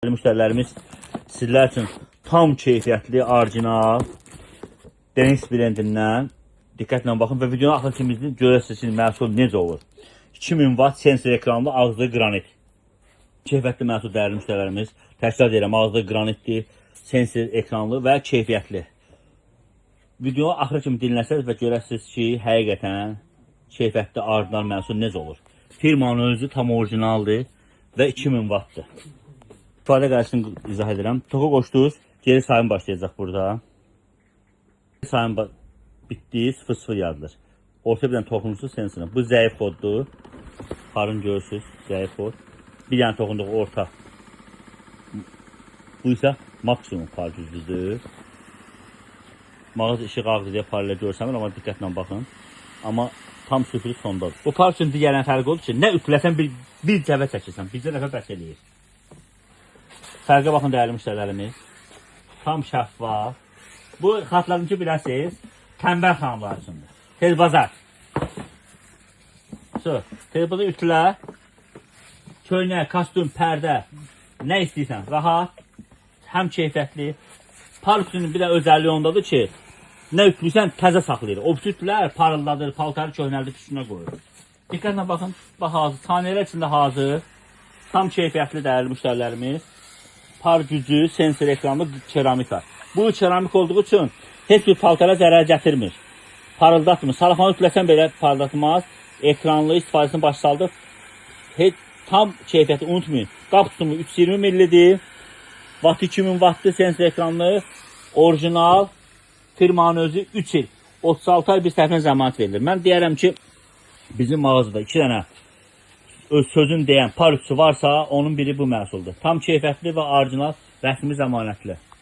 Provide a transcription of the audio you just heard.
Müştərilərimiz sizlər üçün tam keyfiyyətli, orijinal Deniz brendindən diqqətlə baxın və videonun axır kimi görəsiniz ki, məhsul necə olur. 2000 watt sensor ekranlı ağızlı qranit. Keyfiyyətli məhsul dəyərli müştərilərimiz. Təkrar deyirəm, ağızlı qranitdir, sensor ekranlı və keyfiyyətli. Videonu axır kimi dinləsəniz və görəsiniz ki, həqiqətən keyfiyyətli, orijinal məhsul necə olur. Firmanın özü tam orijinaldır və 2000 wattdır. İfadə qarşısını izah edirəm. Toka qoşdunuz, geri sayım başlayacaq burada. Sayım bitdi, 0-0 yazılır. Orta bir dənə toxunursuz sensoruna. Bu zəif koddur. Harın görürsünüz, zəif kod. Bir dənə toxunduq orta. Bu isə maksimum par güclüdür. Mağaz işıq ağzı deyə par ilə görsəmir, amma diqqətlə baxın. Amma tam sıfırı sondadır. Bu par üçün digərən fərqi odur ki, nə ütüləsən bir cəbə çəkirsən, bircə dəfə bəs eləyir. Fərqə baxın dəyərli müştərilərimiz. Tam şəffaf. Bu xatlarınızı biləsiniz, tənbəl xanımlar üçündür. Tezbazar. Tezbazar ütülə, köynək, kostyum, pərdə, nə istəyirsən, rahat, həm keyfiyyətli. Par ütünün bir də özəlliyi ondadır ki, nə ütülürsən təzə saxlayır. O ütülər parıldadır, paltarı köhnəldir, üstünə qoyur. Diqqətlə baxın, bax hazır, saniyələr içində hazır. Tam keyfiyyətli dəyərli müştərilərimiz. Par gücü, sensor ekranlı keramika. Bu keramik olduğu üçün heç bir paltara zərər gətirmir. Parıldatmır. Salafanı ütüləsən belə parıldatmaz. Ekranlı istifadəsini başa saldıq. Tam keyfiyyəti unutmayın. Qap tutumu 320 millidir. Watt 2000 wattdır sensor ekranlı. Orijinal. Firmanın özü 3 il. 36 ay bir tərəfindən zəmanət verilir. Mən deyərəm ki, bizim mağazada 2 dənə öz sözün deyən par ütüsü varsa, onun biri bu məhsuldur. Tam keyfiyyətli və orijinal, rəsmi zəmanətli.